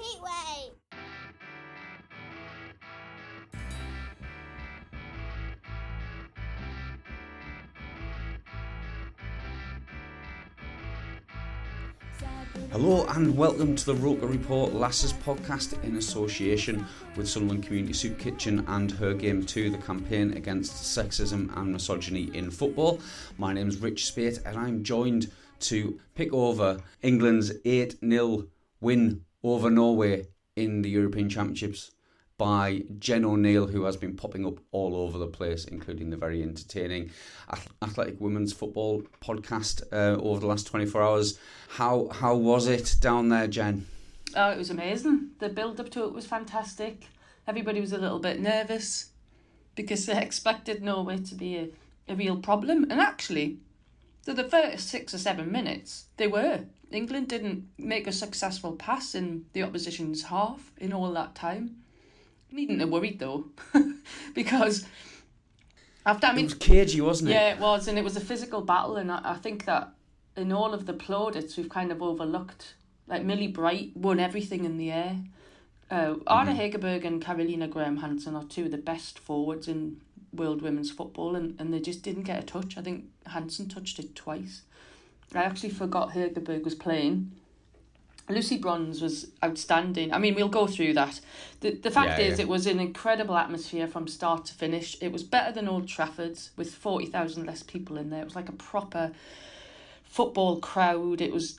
Speedway. Hello and welcome to the Roker Report Lasses podcast in association with Sunderland Community Soup Kitchen and HerGameToo, the campaign against sexism and misogyny in football. My name's Rich Spate and I'm joined to pick over England's 8-0 win over Norway in the European Championships by Jen O'Neill, who has been popping up all over the place, including the very entertaining Athletic Women's Football podcast over the last 24 hours. How was it down there, Jen? Oh, it was amazing. The build-up to it was fantastic. Everybody was a little bit nervous because they expected Norway to be a real problem. And actually, for the first 6 or 7 minutes, they were. England didn't make a successful pass in the opposition's half in all that time. Needn't have worried though, because after it was cagey, wasn't it? Yeah, it was, and it was a physical battle, and I think that in all of the plaudits we've kind of overlooked. Like Millie Bright won everything in the air. Arne Hegerberg and Carolina Graham Hansen are two of the best forwards in world women's football, and they just didn't get a touch. I think Hansen touched it twice. I actually forgot Hegerberg was playing. Lucy Bronze was outstanding. I mean, we'll go through that. The fact is, it was an incredible atmosphere from start to finish. It was better than Old Trafford's with 40,000 less people in there. It was like a proper football crowd. It was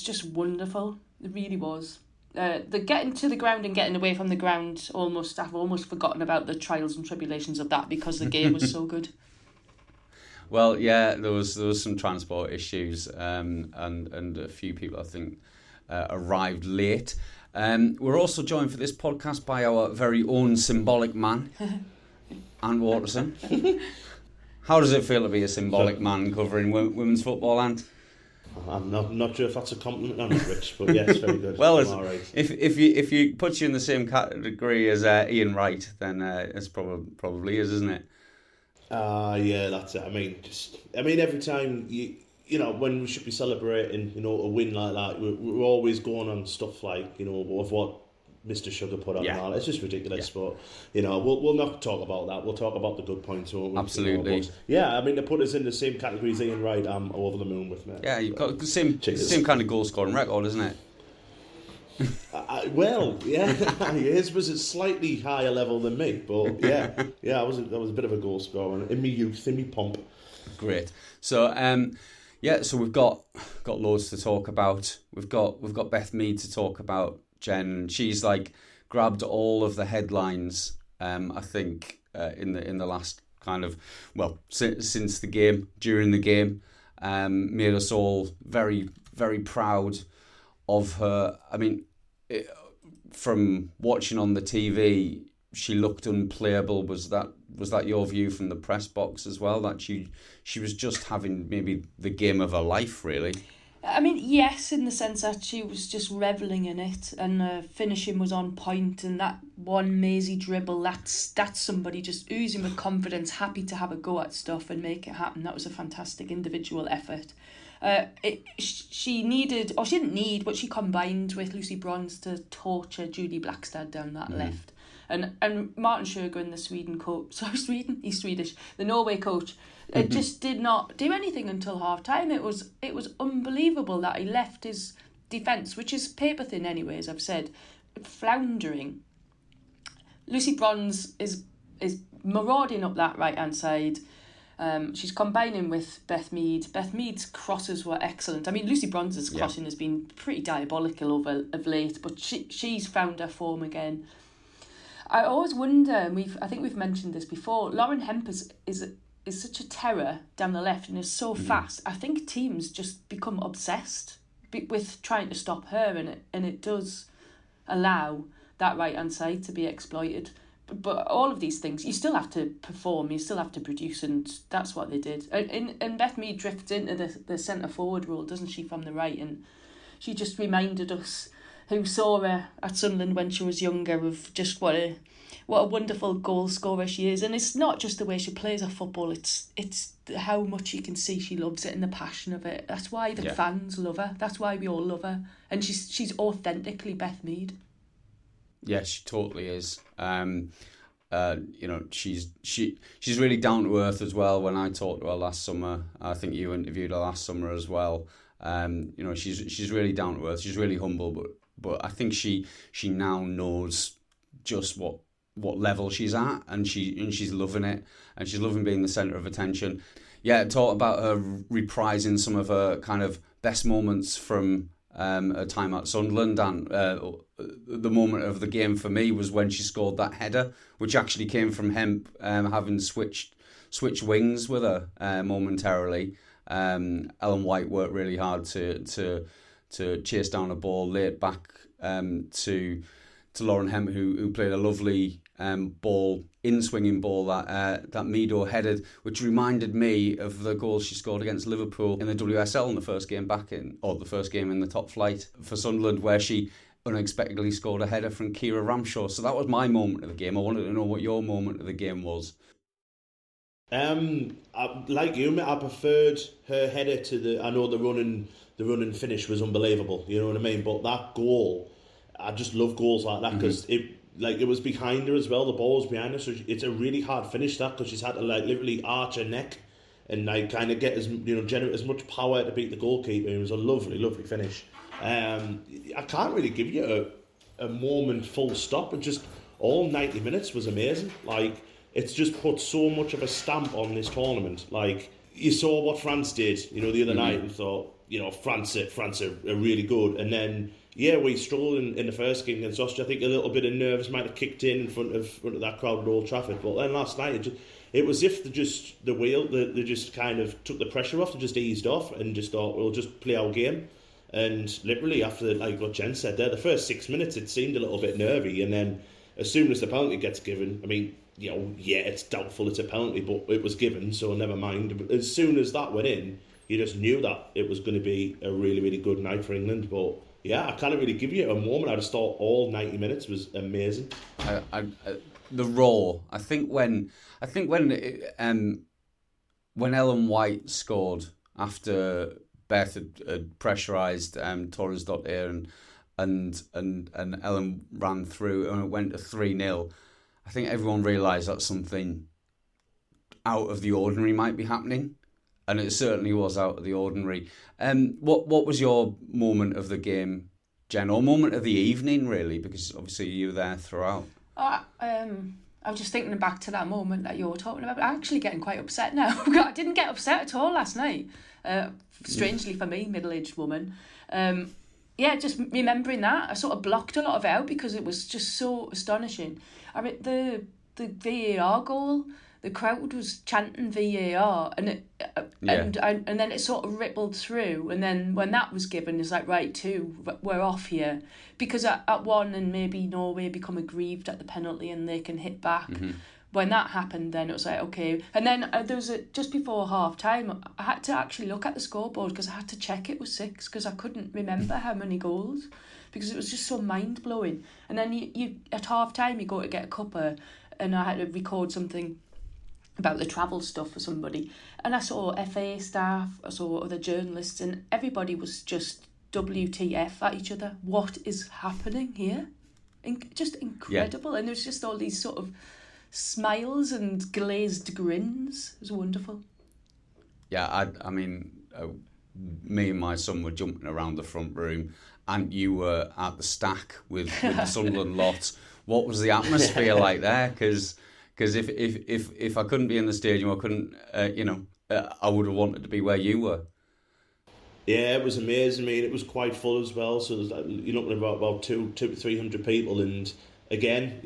just wonderful. It really was. The getting to the ground and getting away from the ground, I've almost forgotten about the trials and tribulations of that because the game was so good. Well, yeah, there was some transport issues, and a few people, I think, arrived late. We're also joined for this podcast by our very own symbolic man, Ant Waterson. How does it feel to be a symbolic man covering women's football, Ant? I'm not sure if that's a compliment or not, Rich, but yeah, it's very good. Well, all right. if you put you in the same category as Ian Wright, then it's probably is, isn't it? Yeah, that's it. I mean, every time you know, when we should be celebrating, a win like that, we're always going on stuff like, of what Mr. Sugar put on and all. It's just ridiculous, but, we'll not talk about that. We'll talk about the good points, won't we? Absolutely. To put us in the same category as Ian Wright, I'm over the moon with me. Yeah, you've got the same kind of goal-scoring record, isn't it? Well, yeah, his was a slightly higher level than me, but yeah, I was a bit of a goal scorer in my youth, in my pomp. Great. So, so we've got loads to talk about. We've got Beth Mead to talk about, Jen. She's grabbed all of the headlines. I think in the last kind of since the game, during the game, made us all very, very proud of her. I mean, from watching on the TV, she looked unplayable. Was that your view from the press box as well? That she was just having maybe the game of her life, really? I mean, yes, in the sense that she was just revelling in it, and finishing was on point, and that one Maisie dribble, that's somebody just oozing with confidence, happy to have a go at stuff and make it happen. That was a fantastic individual effort. She didn't need, but she combined with Lucy Bronze to torture Julie Blackstad down that left. And Martin Sjögren, he's Swedish, the Norway coach, just did not do anything until half time. It was unbelievable that he left his defence, which is paper thin anyway, as I've said, floundering. Lucy Bronze is marauding up that right hand side. She's combining with Beth Mead. Beth Mead's crosses were excellent. I mean, Lucy Bronze's crossing has been pretty diabolical of late, but she's found her form again. I always wonder, and I think we've mentioned this before, Lauren Hemp is such a terror down the left and is so fast. I think teams just become obsessed with trying to stop her, and it does allow that right hand side to be exploited. But all of these things, you still have to perform, you still have to produce, and that's what they did. And Beth Mead drifts into the centre forward role, doesn't she, from the right? And she just reminded us who saw her at Sunderland when she was younger of just what a wonderful goal scorer she is. And it's not just the way she plays her football, it's how much you can see she loves it and the passion of it. That's why the fans love her. That's why we all love her. And she's authentically Beth Mead. Yeah, she totally is. She's really down to earth as well. When I talked to her last summer, I think you interviewed her last summer as well. She's really down to earth. She's really humble, but I think she now knows just what level she's at, and she's loving it, and she's loving being the centre of attention. Yeah, talk about her reprising some of her kind of best moments from her time at Sunderland, and the moment of the game for me was when she scored that header, which actually came from Hemp having switched wings with her momentarily. Ellen White worked really hard to chase down a ball, lay it back to Lauren Hemp, who played a lovely swinging ball that Meado headed, which reminded me of the goal she scored against Liverpool in the WSL in the first game the first game in the top flight for Sunderland, where she unexpectedly scored a header from Kira Ramshaw. So that was my moment of the game. I wanted to know what your moment of the game was. Like you, mate, I preferred her header to the. I know the run and finish was unbelievable. You know what I mean? But that goal, I just love goals like that because it was behind her as well. The ball was behind her, so it's a really hard finish that, because she's had to literally arch her neck and kind of get generate as much power to beat the goalkeeper. It was a lovely finish. I can't really give you a moment full stop. It just all 90 minutes was amazing. It's just put so much of a stamp on this tournament. You saw what France did, the other night, and thought, France are really good, and then. Yeah, we struggled in the first game against Austria. I think a little bit of nerves might have kicked in front of that crowd at Old Trafford. But then last night, it was as if they just kind of took the pressure off. They just eased off and just thought, we'll just play our game. And literally after, like what Jen said there, the first 6 minutes it seemed a little bit nervy. And then as soon as the penalty gets given, I mean, it's doubtful it's a penalty, but it was given, so never mind. But as soon as that went in, you just knew that it was going to be a really, really good night for England. But yeah, I can't really give you a moment. I just thought all 90 minutes was amazing. The raw. I think when Ellen White scored after Beth had pressurised Torres Dottir and Ellen ran through and it went to 3-0. I think everyone realised that something out of the ordinary might be happening. And it certainly was out of the ordinary. What was your moment of the game, Jen, or moment of the evening, really? Because obviously you were there throughout. I was just thinking back to that moment that you're talking about. I'm actually getting quite upset now. I didn't get upset at all last night. Strangely for me, middle-aged woman. Just remembering that, I sort of blocked a lot of it out because it was just so astonishing. I mean, the VAR goal. The crowd was chanting VAR, and then it sort of rippled through. And then when that was given, it's like, right, 2, we're off here, because at 1 and maybe Norway become aggrieved at the penalty and they can hit back. Mm-hmm. When that happened, then it was like, okay. And then there was just before half time, I had to actually look at the scoreboard because I had to check it was 6 because I couldn't remember how many goals, because it was just so mind blowing. And then you at half time you go to get a cuppa, and I had to record something about the travel stuff for somebody, and I saw FA staff, I saw other journalists, and everybody was just WTF at each other. What is happening here? Just incredible. Yeah. And there's just all these sort of smiles and glazed grins. It was wonderful. Yeah, I mean, me and my son were jumping around the front room, and you were at the stack with the Sunderland lot. What was the atmosphere like there? Because if I couldn't be in the stadium, I couldn't, I would have wanted to be where you were. Yeah, it was amazing. I mean, it was quite full as well. So there's you're looking at about 200 to 300 people, and again,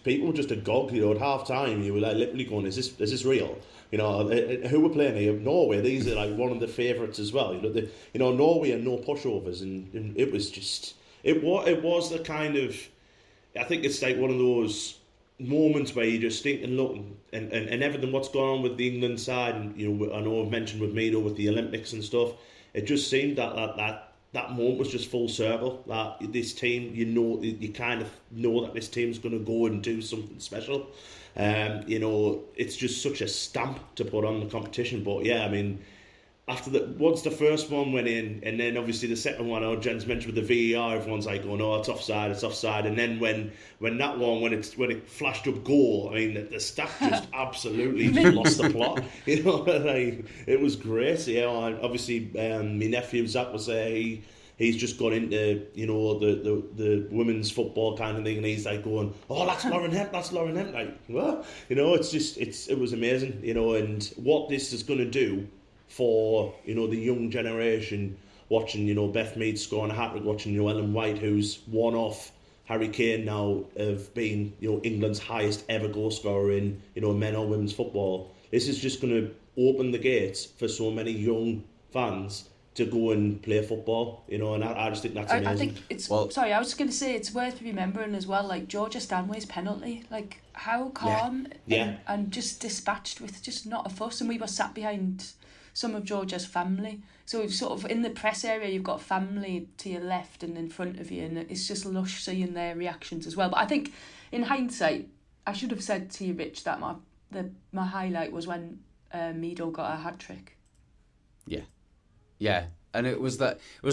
people were just agog. At half time, you were literally going, "Is this real?" Who were playing here? Norway. These are one of the favourites as well. Norway are no pushovers, and it was just it was the kind of, I think it's one of those moments where you just think and look and everything what's going on with the England side, and I know I've mentioned with Meado with the Olympics and stuff. It just seemed that moment was just full circle. That this team, you kind of know that this team's going to go and do something special. It's just such a stamp to put on the competition. But yeah, I mean, once the first one went in, and then obviously the second one, Jen's mentioned with the VAR, everyone's like, "Oh no, it's offside." And then when it flashed up goal, I mean, the staff just absolutely just lost the plot. Like, it was great. Obviously, my nephew Zach was there. He's just gone into the women's football kind of thing, and he's like going, "Oh, that's Lauren Hemp, Like, what? It was amazing. And what this is going to do for the young generation watching Beth Mead scoring a hat-trick, watching Ellen White, who's one off Harry Kane now of being England's highest ever goal scorer in men or women's football. This is just going to open the gates for so many young fans to go and play football, and I just think that's amazing. I think it's sorry, I was just going to say it's worth remembering as well, like Georgia Stanway's penalty, like how calm and just dispatched with just not a fuss, and we were sat behind some of Georgia's family. So sort of in the press area, you've got family to your left and in front of you, and it's just lush seeing their reactions as well. But I think in hindsight, I should have said to you, Rich, that my highlight was when Meado got a hat-trick. Yeah. And it was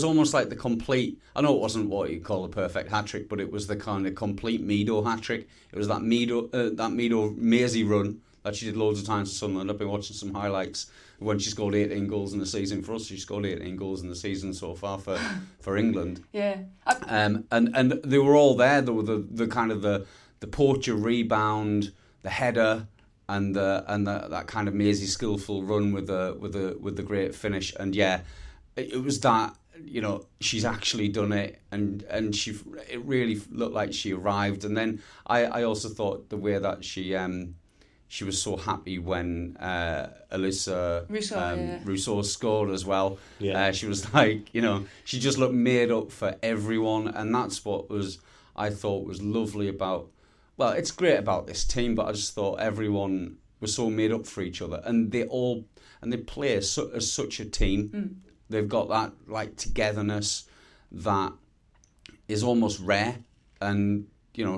almost like the complete, I know it wasn't what you'd call a perfect hat-trick, but it was the kind of complete Meado hat-trick. It was that Meado mazy run that she did loads of times for Sunderland. I've been watching some highlights when she scored 18 goals in the season for us. She scored 18 goals in the season so far for England. Yeah. And they were all there. There were the kind of the poacher rebound, the header, and that kind of mazy skillful run with the great finish. And it was that, she's actually done it, and it really looked like she arrived. And then I also thought the way that she was so happy when Alyssa Rousseau scored as well. Yeah. She was like, she just looked made up for everyone, and that's what I thought was lovely about. Well, it's great about this team, but I just thought everyone was so made up for each other, and they play as such a team. Mm. They've got that like togetherness that is almost rare, and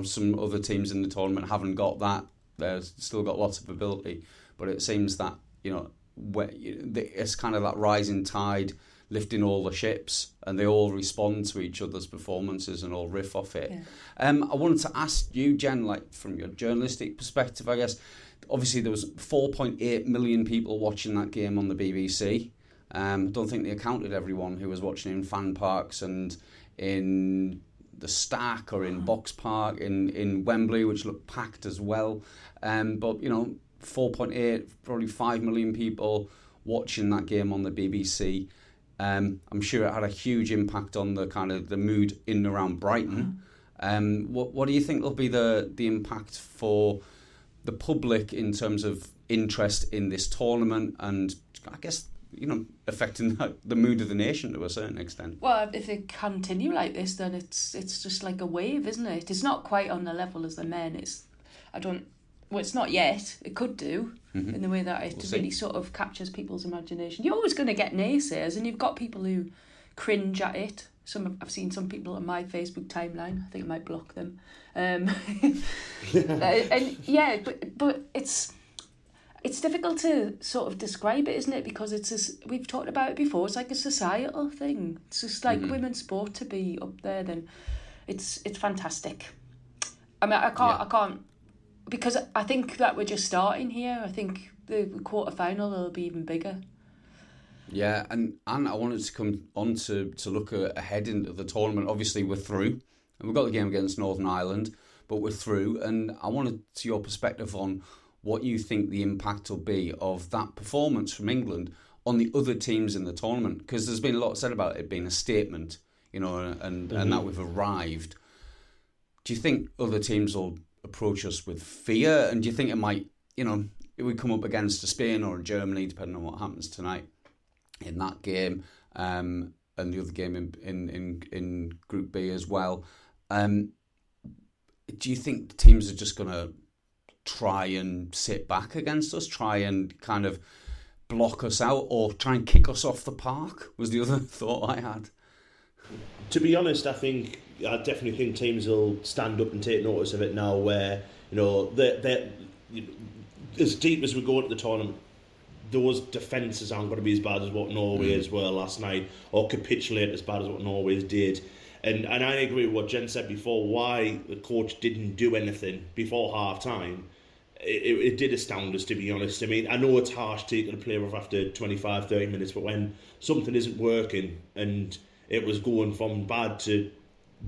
some other teams in the tournament haven't got that. They've still got lots of ability, but it seems that it's kind of that rising tide lifting all the ships, and they all respond to each other's performances and all riff off it. Yeah. I wanted to ask you, Jen, like from your journalistic perspective, I guess. Obviously, there was 4.8 million people watching that game on the BBC. I don't think they counted everyone who was watching in fan parks and in the Stack or in Box Park in Wembley, which looked packed as well. But 4.8, probably 5 million people watching that game on the BBC. I'm sure it had a huge impact on the kind of the mood in and around Brighton. What do you think will be the impact for the public in terms of interest in this tournament, and I guess affecting the mood of the nation to a certain extent? Well, if it continue like this, then it's just like a wave, isn't it? It's not quite on the level as the men. It's not yet. It could do in the way that it really sort of captures people's imagination. You're always going to get naysayers, and you've got people who cringe at it. I've seen some people on my Facebook timeline. I think I might block them. But it's difficult to sort of describe it, isn't it? Because we've talked about it before. It's like a societal thing. It's just like women's sport to be up there. Then it's fantastic. I mean, I can't because I think that we're just starting here. I think the quarter-final will be even bigger. Yeah, and I wanted to come on to look ahead into the tournament. Obviously, we're through, and we've got the game against Northern Ireland, but we're through. And I wanted to your perspective on what you think the impact will be of that performance from England on the other teams in the tournament, because there's been a lot said about it being a statement, and that we've arrived. Do you think other teams will approach us with fear, and do you think it might, it would come up against a Spain or a Germany, depending on what happens tonight in that game, and the other game in Group B as well? Do you think the teams are just going to try and sit back against us, try and kind of block us out, or try and kick us off the park? Was the other thought I had. To be honest, I definitely think teams will stand up and take notice of it now, where they're as deep as we go into the tournament, those defences aren't going to be as bad as what Norway's were last night, or capitulate as bad as what Norway's did. And I agree with what Jen said before, why the coach didn't do anything before half-time. It did astound us, to be honest. I mean, I know it's harsh taking a player off after 25, 30 minutes, but when something isn't working, and it was going from bad to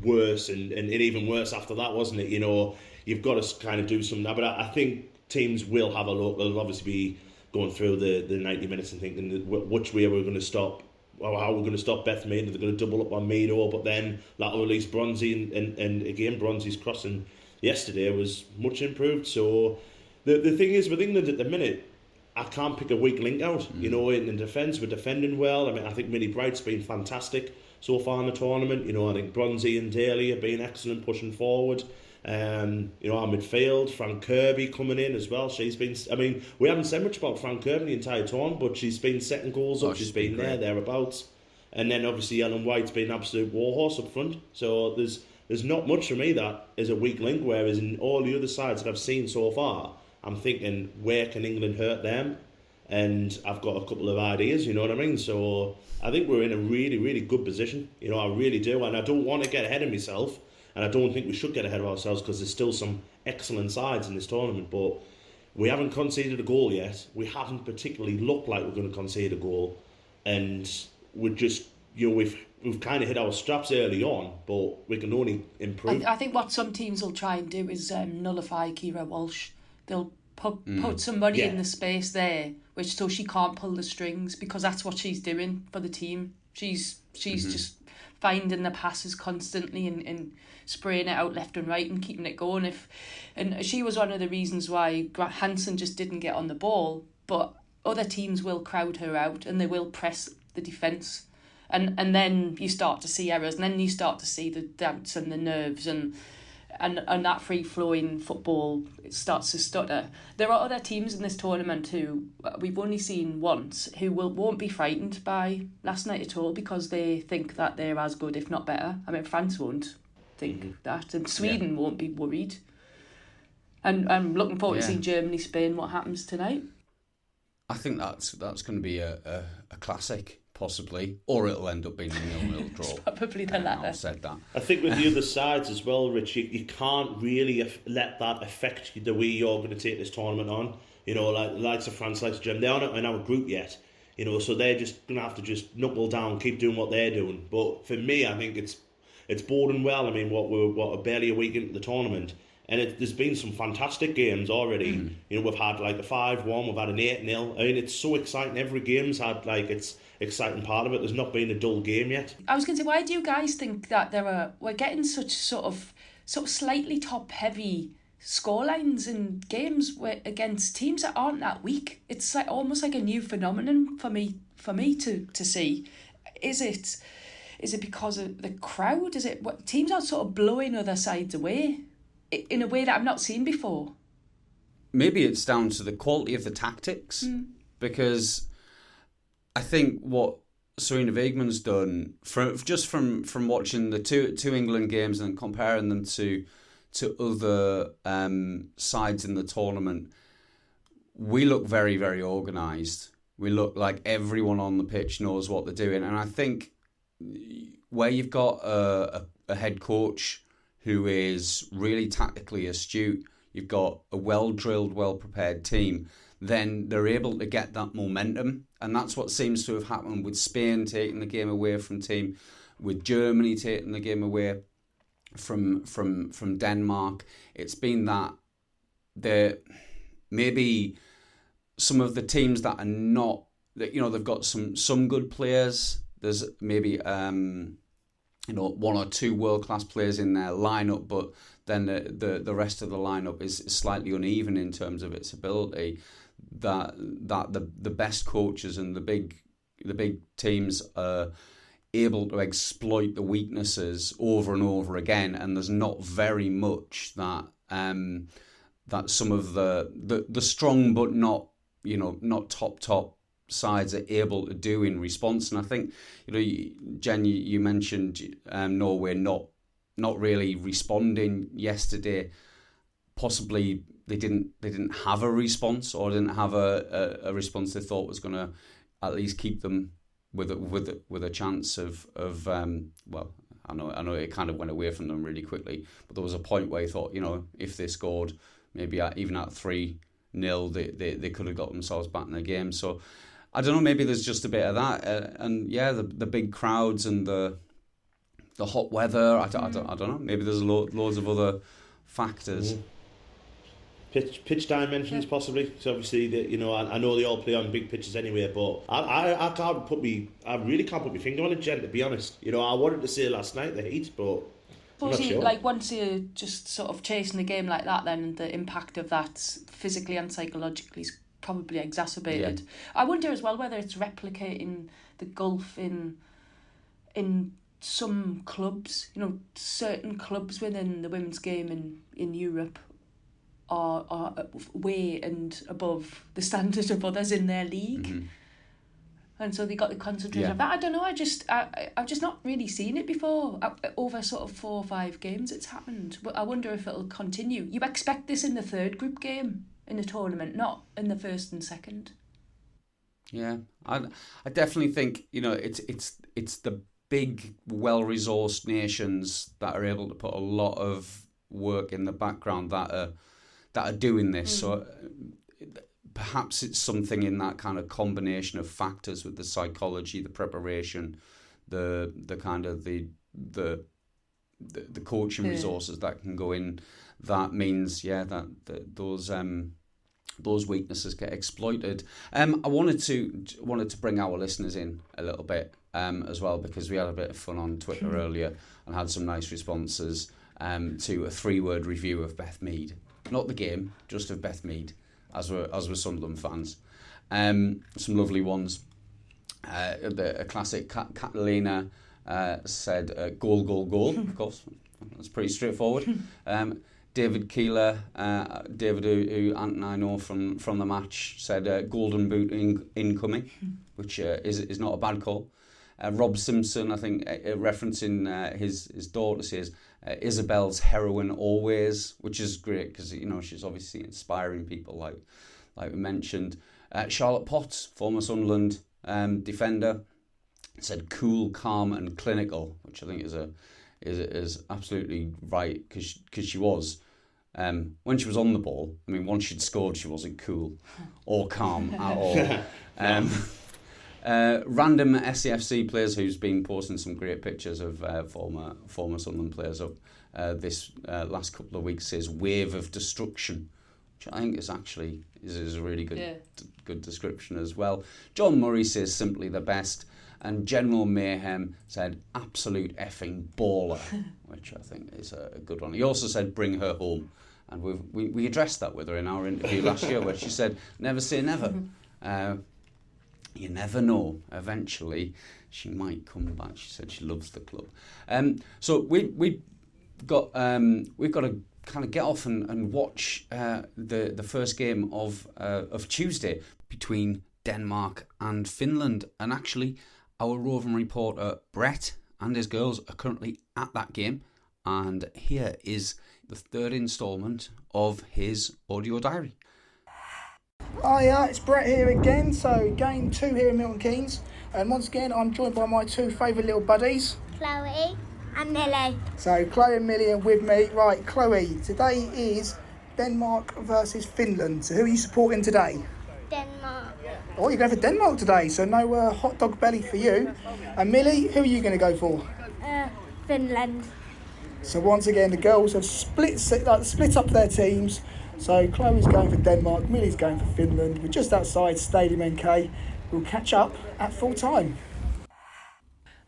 worse, and even worse after that, wasn't it? You know, you've got to kind of do something. But I think teams will have a look. They'll obviously be going through the 90 minutes and thinking which way we're going to stop, or how we're going to stop Beth Mead. They're going to double up on Meado, but then that'll release Bronzy, and again, Bronzy's crossing yesterday was much improved. So the thing is, with England at the minute, I can't pick a weak link out. You know, in defence, we're defending well. I mean, I think Millie Bright's been fantastic so far in the tournament. You know, I think Bronzy and Daly have been excellent pushing forward. You know, our midfield, Fran Kirby coming in as well. She's been, I mean, we haven't said much about Fran Kirby the entire tournament, but she's been setting goals up. She's been thereabouts. And then obviously Ellen White's been an absolute warhorse up front. So there's not much for me that is a weak link, whereas in all the other sides that I've seen so far, I'm thinking, where can England hurt them? And I've got a couple of ideas, you know what I mean? So I think we're in a really, really good position. You know, I really do. And I don't want to get ahead of myself. And I don't think we should get ahead of ourselves, because there's still some excellent sides in this tournament. But we haven't conceded a goal yet. We haven't particularly looked like we're going to concede a goal. And we're just, you know, we've kind of hit our straps early on, but we can only improve. I think what some teams will try and do is nullify Kira Walsh. They'll put somebody in the space there, which so she can't pull the strings, because that's what she's doing for the team. She's just finding the passes constantly and spraying it out left and right and keeping it going. And she was one of the reasons why Hansen just didn't get on the ball, but other teams will crowd her out and they will press the defence. And then you start to see errors, and then you start to see the doubts and the nerves, and that free-flowing football, it starts to stutter. There are other teams in this tournament who we've only seen once who won't be frightened by last night at all, because they think that they're as good, if not better. I mean, France won't think that, and Sweden won't be worried. And I'm looking forward to seeing Germany, Spain, what happens tonight. I think that's going to be a classic, possibly, or it'll end up being a 0-0 draw. Probably the latter. I've said that. I think with the other sides as well, Rich, you can't really let that affect the way you're going to take this tournament on. You know, like the likes of France, likes of Germany, they're not in our group yet. You know, so they're just going to have to just knuckle down, keep doing what they're doing. But for me, I think it's boding well. I mean, we're barely a week into the tournament, and there's been some fantastic games already. You know, we've had like a 5-1, we've had an 8-0. I mean, it's so exciting. Every game's had like its exciting part of it. There's not been a dull game yet. I was going to say, why do you guys think that we're getting such sort of slightly top heavy scorelines in games against teams that aren't that weak? It's like almost like a new phenomenon for me to see. Is it because of the crowd? Is it what teams are sort of blowing other sides away in a way that I've not seen before? Maybe it's down to the quality of the tactics, because I think what Serena Wigman's done, from watching the two England games and comparing them to other sides in the tournament, we look very, very organised. We look like everyone on the pitch knows what they're doing. And I think where you've got a head coach who is really tactically astute, you've got a well-drilled, well-prepared team, then they're able to get that momentum. And that's what seems to have happened with Spain taking the game away from team, with Germany taking the game away from Denmark. It's been that maybe some of the teams that are not, you know, they've got some good players. There's maybe one or two world-class players in their lineup, but then the rest of the lineup is slightly uneven in terms of its ability. That the best coaches and the big teams are able to exploit the weaknesses over and over again, and there's not very much that some of the strong but not top sides are able to do in response. And I think, you know, Jen, you mentioned Norway not really responding yesterday. possibly they didn't have a response, or didn't have a response they thought was going to at least keep them with a chance of well, I know it kind of went away from them really quickly, but there was a point where you thought, if they scored maybe even at 3-0, they could have got themselves back in the game. So I don't know, maybe there's just a bit of that, and yeah, the big crowds and the hot weather. I don't know. Maybe there's loads of other factors. Mm. Pitch dimensions possibly. So obviously, I know they all play on big pitches anyway, but I really can't put my finger on it, Jen. To be honest, I wanted to say last night the heat, but I'm not sure. Like once you're just sort of chasing a game like that, then the impact of that physically and psychologically is probably exacerbated. Yeah. I wonder as well whether it's replicating the gulf in some clubs. Certain clubs within the women's game in Europe are way and above the standard of others in their league. Mm-hmm. And so they got the concentration of that. I don't know, I've just not really seen it before. Over sort of 4 or 5 games it's happened. But I wonder if it'll continue. You expect this in the third group game in the tournament, not in the first and second. Yeah, I definitely think, it's the big, well-resourced nations that are able to put a lot of work in the background that are doing this. So perhaps it's something in that kind of combination of factors with the psychology, the preparation, the kind of the coaching resources that can go in. That means that those weaknesses get exploited. I wanted to bring our listeners in a little bit as well, because we had a bit of fun on Twitter earlier and had some nice responses to a 3-word review of Beth Mead. Not the game, just of Beth Mead, as we're Sunderland fans. Some lovely ones. A classic Catalina said goal, goal, goal, of course. That's pretty straightforward. David Keeler, David, who Ant and I know from the match, said golden boot incoming, which is not a bad call. Rob Simpson, I think, referencing his daughter, says Isabel's heroine always, which is great because she's obviously inspiring people, like we mentioned. Charlotte Potts, former Sunderland defender, said cool, calm, and clinical, which I think is absolutely right, because she was. When she was on the ball, once she'd scored, she wasn't cool or calm at all. Random SAFC players, who's been posting some great pictures of former Sunderland players up this last couple of weeks, says wave of destruction, which I think is actually is a really good description as well. John Murray says simply the best, and General Mayhem said absolute effing baller, which I think is a good one. He also said bring her home, and we addressed that with her in our interview last year, where she said never say never. You never know. Eventually, she might come back. She said she loves the club. So we've got to kind of get off and watch the first game of Tuesday between Denmark and Finland. And actually, our roving reporter Brett and his girls are currently at that game. And here is the third instalment of his audio diary. Hiya, it's Brett here again. So game 2 here in Milton Keynes, and once again I'm joined by my 2 favourite little buddies, Chloe and Millie. So Chloe and Millie are with me. Right, Chloe, today is Denmark versus Finland. So who are you supporting today? Denmark. Oh, you're going for Denmark today, so no hot dog belly for you. And Millie, who are you going to go for? Finland. So once again the girls have split up their teams. So Chloe's going for Denmark, Millie's going for Finland. We're just outside Stadium NK. We'll catch up at full time.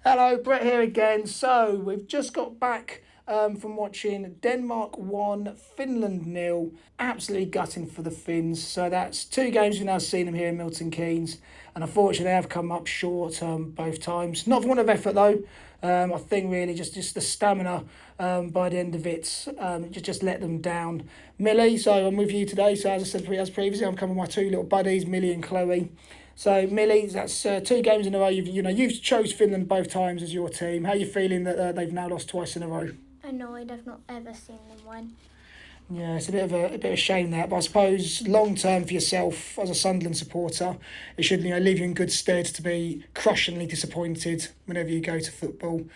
Hello, Brett here again. So we've just got back from watching Denmark 1, Finland 0. Absolutely gutting for the Finns. So that's 2 games we've now seen them here in Milton Keynes. And unfortunately they have come up short both times. Not for want of effort though. I think really just the stamina by the end of it just let them down. Millie, so I'm with you today. So as I said previously, I'm coming with my 2 little buddies, Millie and Chloe. So Millie, that's 2 games in a row. You've chose Finland both times as your team. How are you feeling that they've now lost twice in a row? Annoyed, I've not ever seen them win. Yeah, it's a bit of a shame that, but I suppose long term for yourself as a Sunderland supporter, it should leave you in good stead to be crushingly disappointed whenever you go to football.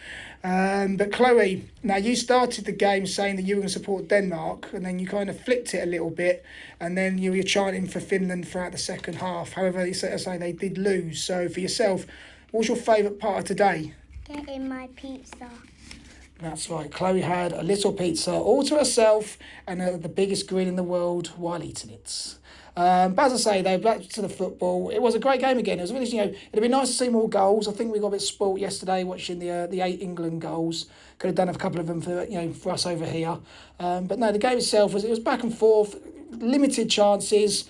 But Chloe, now you started the game saying that you were going to support Denmark, and then you kind of flipped it a little bit, and then you were chanting for Finland throughout the second half. However, as I say, they did lose. So for yourself, what was your favourite part of today? Getting my pizza. That's right. Chloe had a little pizza all to herself and the biggest grin in the world while eating it. But as I say, though, back to the football, it was a great game again. It was really, it'd be nice to see more goals. I think we got a bit spoilt yesterday watching the 8 England goals. Could have done a couple of them for us over here. But no, the game itself was back and forth, limited chances.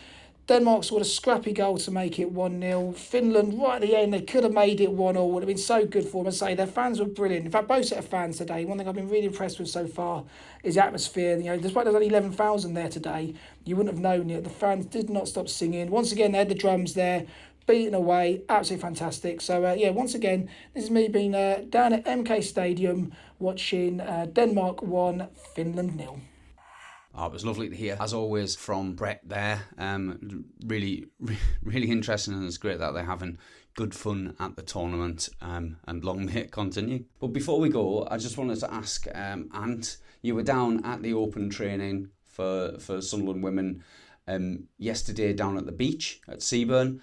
Denmark scored a scrappy goal to make it 1-0. Finland, right at the end, they could have made it 1-1. Would have been so good for them. I say their fans were brilliant. In fact, both set of fans today. One thing I've been really impressed with so far is the atmosphere. Despite there's only 11,000 there today, you wouldn't have known it. The fans did not stop singing. Once again, they had the drums there, beating away. Absolutely fantastic. So, once again, this is me being down at MK Stadium watching Denmark 1, Finland 0. Oh, it was lovely to hear, as always, from Brett there. Really interesting, and it's great that they're having good fun at the tournament, and long may it continue. But before we go, I just wanted to ask, Ant, you were down at the open training for Sunderland Women yesterday down at the beach at Seaburn.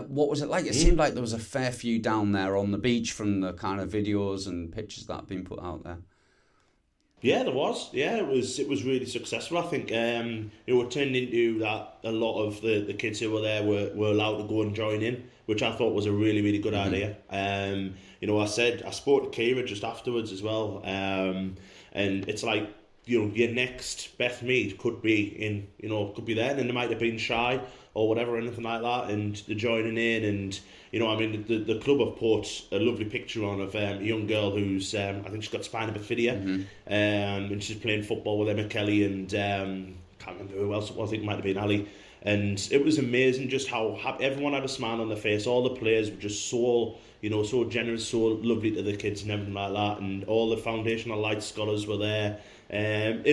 What was it like? It seemed like there was a fair few down there on the beach from the kind of videos and pictures that have been put out there. Yeah, there was. Yeah, it was really successful. I think it turned into that a lot of the kids who were there were allowed to go and join in, which I thought was a really, really good idea. I spoke to Kira just afterwards as well, and it's like, your next Beth Mead could be there, and they might have been shy or whatever, anything like that, and they're joining in. And the club have put a lovely picture on of a young girl who's I think she's got spina bifida, and she's playing football with Emma Kelly and can't remember who else it was. I think it might have been Ali. And it was amazing just how everyone had a smile on their face. All the players were just so generous, so lovely to the kids and everything like that. And all the foundational light scholars were there. It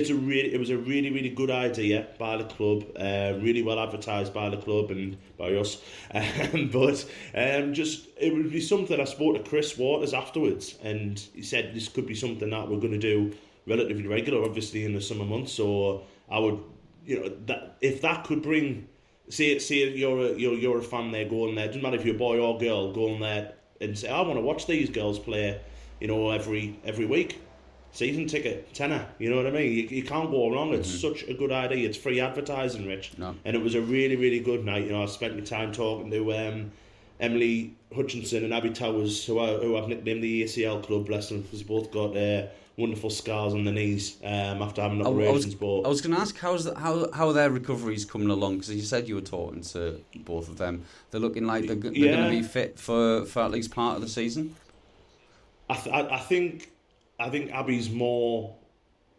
was a really, really good idea by the club, really well advertised by the club and by us. But it would be something. I spoke to Chris Waters afterwards, and he said this could be something that we're going to do relatively regular, obviously in the summer months. So I would, that if that could bring, say you're a fan there going there, doesn't matter if you're a boy or girl, going there and say, I want to watch these girls play, every week. Season ticket, tenner, you know what I mean? You can't go wrong. It's such a good idea. It's free advertising, Rich. No. And it was a really, really good night. I spent my time talking to Emily Hutchinson and Abby Towers, who I've nicknamed the ACL Club, bless them, because they both got wonderful scars on their knees after having operations. I was going to ask, how their recovery's coming along, because you said you were talking to both of them. They're looking like they're going to be fit for at least part of the season? I think Abby's more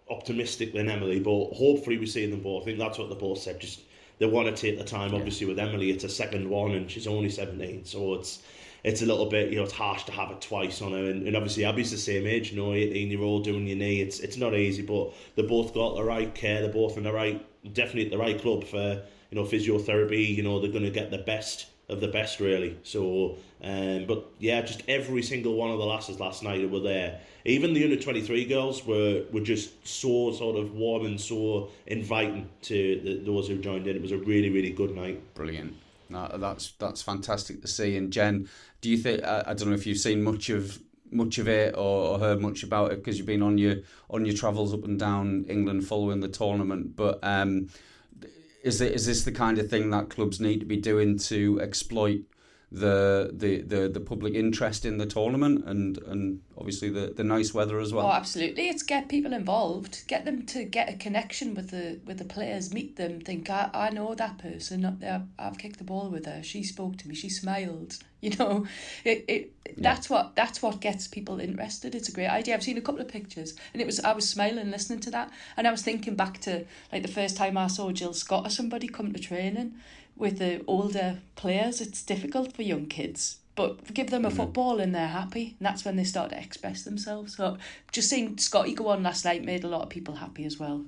optimistic than Emily, but hopefully we see them both. I think that's what they both said. Just they want to take the time. Obviously, with Emily, it's a second one, and she's only 17, so it's a little bit, it's harsh to have it twice on her. And obviously, Abby's the same age, 18-year-old doing your knee. It's not easy, but they both got the right care. They're both in definitely at the right club for physiotherapy. They're going to get the best of the best, really. So, but yeah, just every single one of the lasses last night who were there. Even the under-23 girls were just so sort of warm and so inviting to those who joined in. It was a really, really good night. Brilliant. No, that's fantastic to see. And Jen, do you think, I don't know if you've seen much of it or heard much about it, because you've been on your travels up and down England following the tournament, but is this the kind of thing that clubs need to be doing to exploit the public interest in the tournament and obviously the nice weather as well? Oh, absolutely. It's get people involved, get them to get a connection with the players, meet them, think, I know that person, I've kicked the ball with her, she spoke to me, she smiled. That's what gets people interested. It's a great idea. I've seen a couple of pictures, and I was smiling listening to that, and I was thinking back to like the first time I saw Jill Scott or somebody come to training with the older players. It's difficult for young kids, but give them a football and they're happy, and that's when they start to express themselves. So just seeing Scotty go on last night made a lot of people happy as well.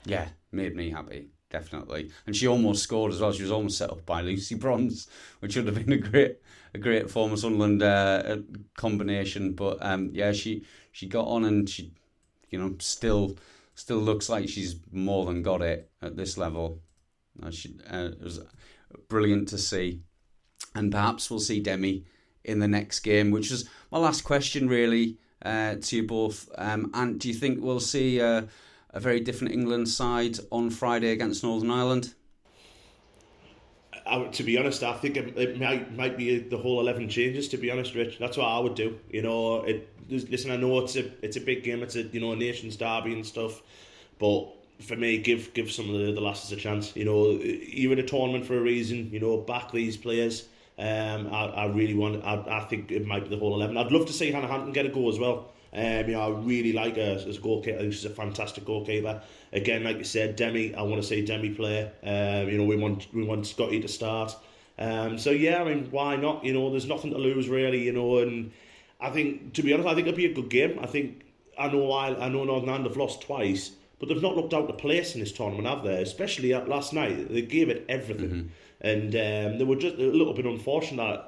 Yeah, made me happy, definitely. And she almost scored as well. She was almost set up by Lucy Bronze, which would have been a great former Sunderland combination. But she got on, and she, still looks like she's more than got it at this level. It was brilliant to see. And perhaps we'll see Demi in the next game, which is my last question, really, to you both. And do you think we'll see a very different England side on Friday against Northern Ireland? To be honest, I think it might be the whole 11 changes. To be honest, Rich, that's what I would do. Listen, I know it's a big game. It's a nations derby and stuff, but for me, give some of the lasses a chance. You're in a tournament for a reason. Back these players. I really want. I think it might be the whole 11. I'd love to see Hannah Hampton get a go as well. I really like her as a goalkeeper. I think she's a fantastic goalkeeper. Again, like you said, Demi. I want to see Demi play. We want Scotty to start. Why not? There's nothing to lose really. And I think, to be honest, I think it'll be a good game. I know Northern Ireland have lost twice, but they've not looked out of place in this tournament, have they? Especially last night, they gave it everything, and they were just a little bit unfortunate.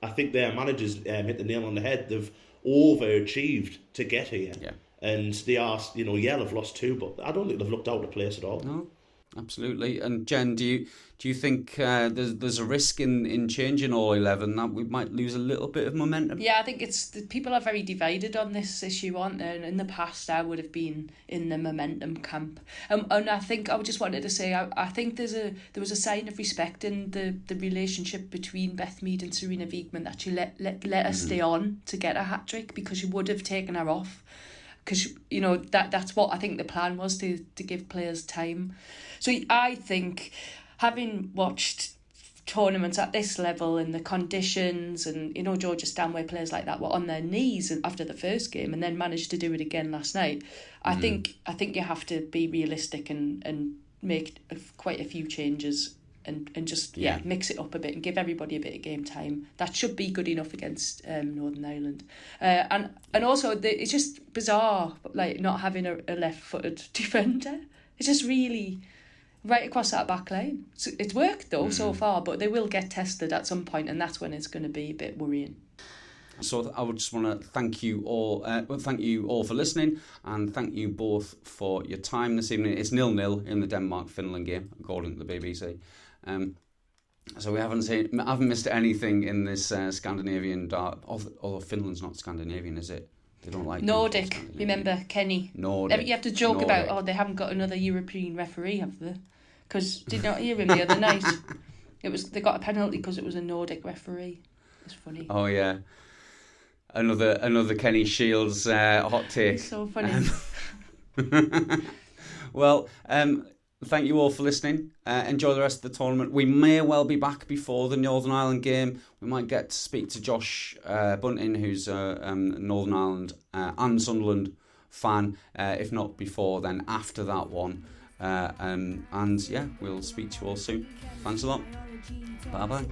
I think their managers hit the nail on the head. They've overachieved to get here, and they are, they've lost two, but I don't think they've looked out of place at all. No, absolutely. And Jen, do you think there's a risk in changing all 11 that we might lose a little bit of momentum? Yeah, I think people are very divided on this issue, aren't they? And in the past, I would have been in the momentum camp. And I think I just wanted to say, I think there was a sign of respect in the relationship between Beth Mead and Serena Wiegman, that she let her stay on to get a hat trick, because she would have taken her off. Because that's what I think the plan was, to give players time. So I think, having watched tournaments at this level and the conditions, and Georgia Stanway, players like that were on their knees after the first game and then managed to do it again last night. I think you have to be realistic and make quite a few changes and just mix it up a bit and give everybody a bit of game time. That should be good enough against Northern Ireland. And also it's just bizarre, like, not having a left-footed defender. It's just really right across that back line. It's worked though so far, but they will get tested at some point, and that's when it's going to be a bit worrying. So I would just want to thank you all for listening, and thank you both for your time this evening. It's 0-0 in the Denmark-Finland game, according to the BBC. So we haven't missed anything in this Scandinavian dart. Although Finland's not Scandinavian, is it? They don't like Nordic. Remember Kenny? Nordic. You have to joke Nordic. about, they haven't got another European referee, have they? Because did not hear him the other night. They got a penalty because it was a Nordic referee. It's funny. Oh yeah, another Kenny Shields hot take. It's so funny. Well, thank you all for listening. Enjoy the rest of the tournament. We may well be back before the Northern Ireland game. We might get to speak to Josh Bunting, who's a Northern Ireland and Sunderland fan. If not before, then after that one. And we'll speak to you all soon. Thanks a lot. Bye bye.